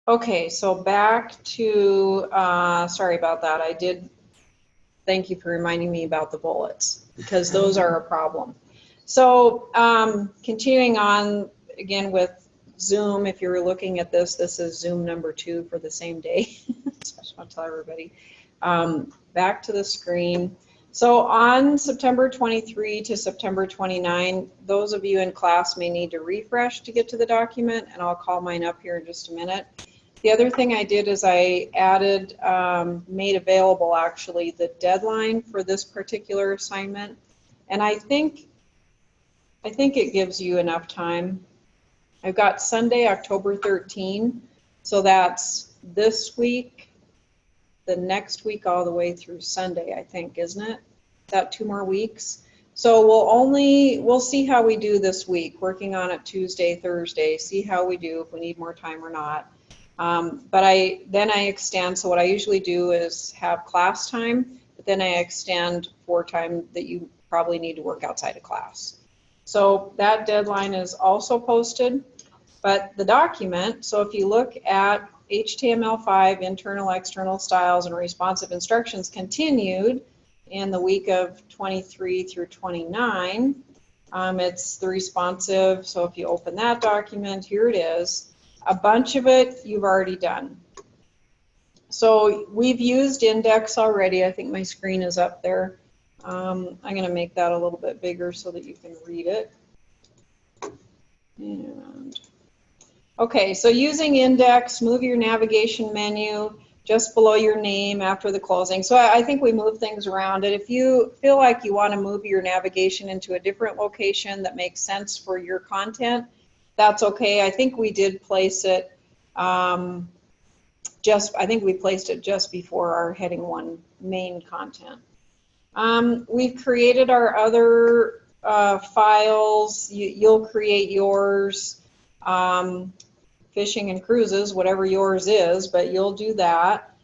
Okay, so back to, sorry about that. I did, thank you for reminding me about the bullets, because those are a problem. So continuing on again with Zoom, if you're looking at this, this is Zoom number 2 for the same day. So I just want to tell everybody. Back to the screen. So on September 23 to September 29, those of you in class may need to refresh to get to the document, and I'll call mine up here in just a minute. The other thing I did is I added, made available actually the deadline for this particular assignment, and I think it gives you enough time. I've got Sunday, October 13, so that's this week, the next week all the way through Sunday, I think, isn't it? Is that 2 more weeks? So we'll see how we do this week, working on it Tuesday, Thursday, see how we do, if we need more time or not. But then I extend, so what I usually do is have class time, but then I extend for time that you probably need to work outside of class. So that deadline is also posted, but the document, so if you look at HTML5 internal, external styles and responsive instructions continued in the week of 23 through 29, it's the responsive, so if you open that document, here it is. A bunch of it you've already done. So we've used index already. I think my screen is up there. I'm going to make that a little bit bigger so that you can read it. And okay, so using index, move your navigation menu just below your name after the closing. So I think we move things around. And if you feel like you want to move your navigation into a different location that makes sense for your content, that's okay. I think we did place it I think we placed it just before our heading 1 main content. We've created our other files. You'll create yours, fishing and cruises, whatever yours is, but you'll do that.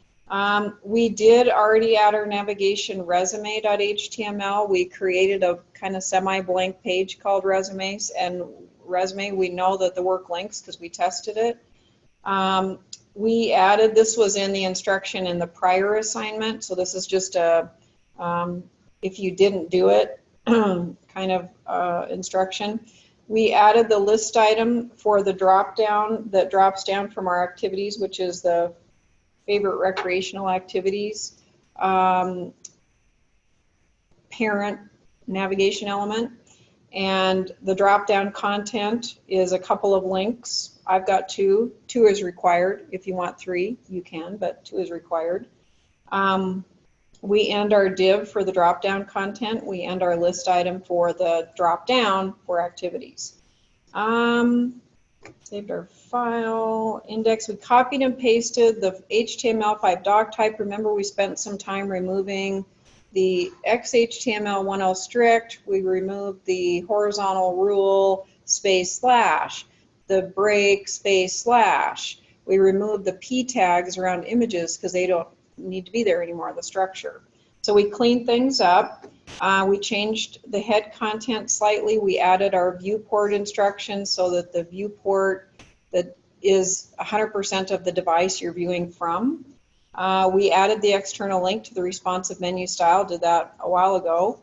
We did already add our navigation resume.html. We created a kind of semi-blank page called resumes, and resume, we know that the work links because we tested it. We added, this was in the instruction in the prior assignment, so this is just a, if you didn't do it, kind of instruction. We added the list item for the drop down that drops down from our activities, which is the favorite recreational activities, parent navigation element. And the drop-down content is a couple of links. I've got 2. 2 is required. If you want 3, you can, but 2 is required. We end our div for the drop-down content. We end our list item for the drop-down for activities. Saved our file, index. We copied and pasted the HTML5 doc type. Remember, we spent some time removing the XHTML10 strict, we removed the horizontal rule space slash, the break space slash. We removed the P tags around images because they don't need to be there anymore, the structure. So we cleaned things up. We changed the head content slightly. We added our viewport instructions so that the viewport that is 100% of the device you're viewing from. We added the external link to the responsive menu style, did that a while ago.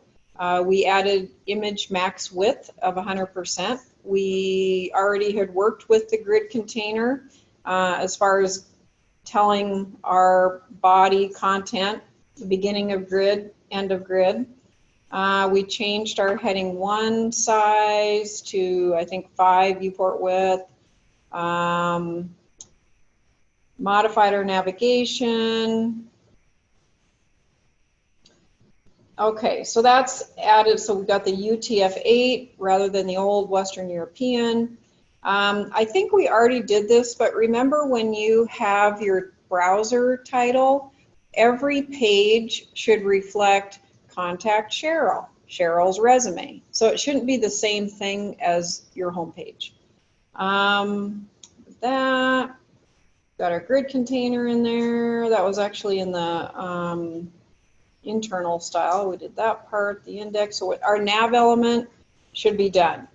We added image max width of 100%. We already had worked with the grid container as far as telling our body content, the beginning of grid, end of grid. We changed our heading 1 size to, I think, 5 viewport width. Modified our navigation. Okay, so that's added. So we've got the UTF-8 rather than the old Western European. I think we already did this, but remember when you have your browser title, every page should reflect Contact Cheryl, Cheryl's resume. So it shouldn't be the same thing as your home page. That. Got our grid container in there. That was actually in the internal style. We did that part, the index. So our nav element should be done.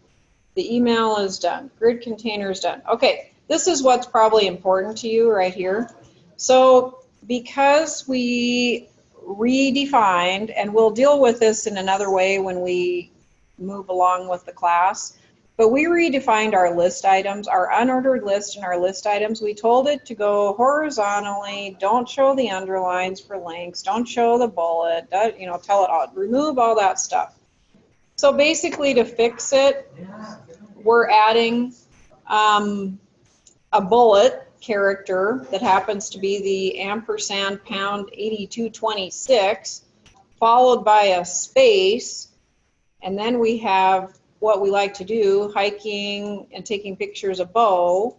The email is done. Grid container is done. Okay, this is what's probably important to you right here. So because we redefined, and we'll deal with this in another way when we move along with the class, but we redefined our list items, our unordered list and our list items. We told it to go horizontally, don't show the underlines for links, don't show the bullet, you know, tell it all, remove all that stuff. So basically to fix it, we're adding a bullet character that happens to be the ampersand pound 8226, followed by a space, and then we have what we like to do, hiking and taking pictures of bow,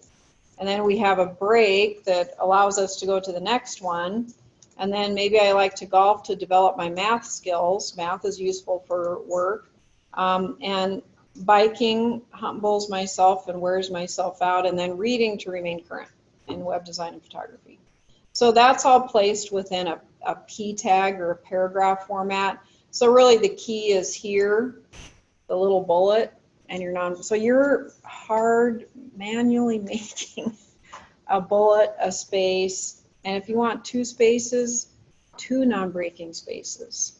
and then we have a break that allows us to go to the next one, and then maybe I like to golf to develop my math skills. Math is useful for work, and biking humbles myself and wears myself out, and then reading to remain current in web design and photography. So that's all placed within a P tag or a paragraph format. So really the key is here, the little bullet, and so you're hard manually making a bullet, a space, and if you want 2 spaces, 2 non-breaking spaces.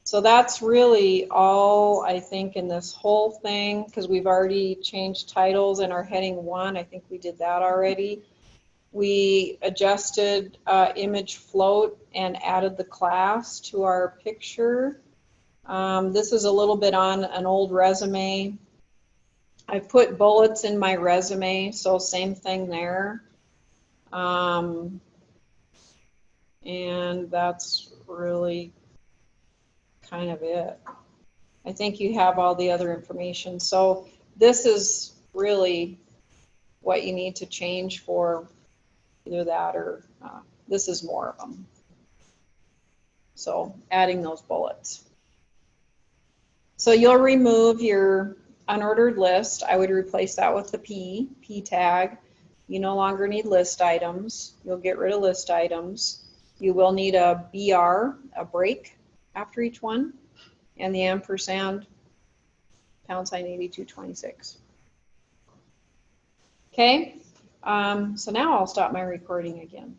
So that's really all I think in this whole thing, because we've already changed titles in our heading 1. I think we did that already. We adjusted image float and added the class to our picture. This is a little bit on an old resume. I put bullets in my resume, so same thing there. And that's really kind of it. I think you have all the other information. So this is really what you need to change for either that or this is more of them. So adding those bullets. So you'll remove your unordered list. I would replace that with the P tag. You no longer need list items. You'll get rid of list items. You will need a BR, a break after each one, and the ampersand # 8226. Okay, so now I'll stop my recording again.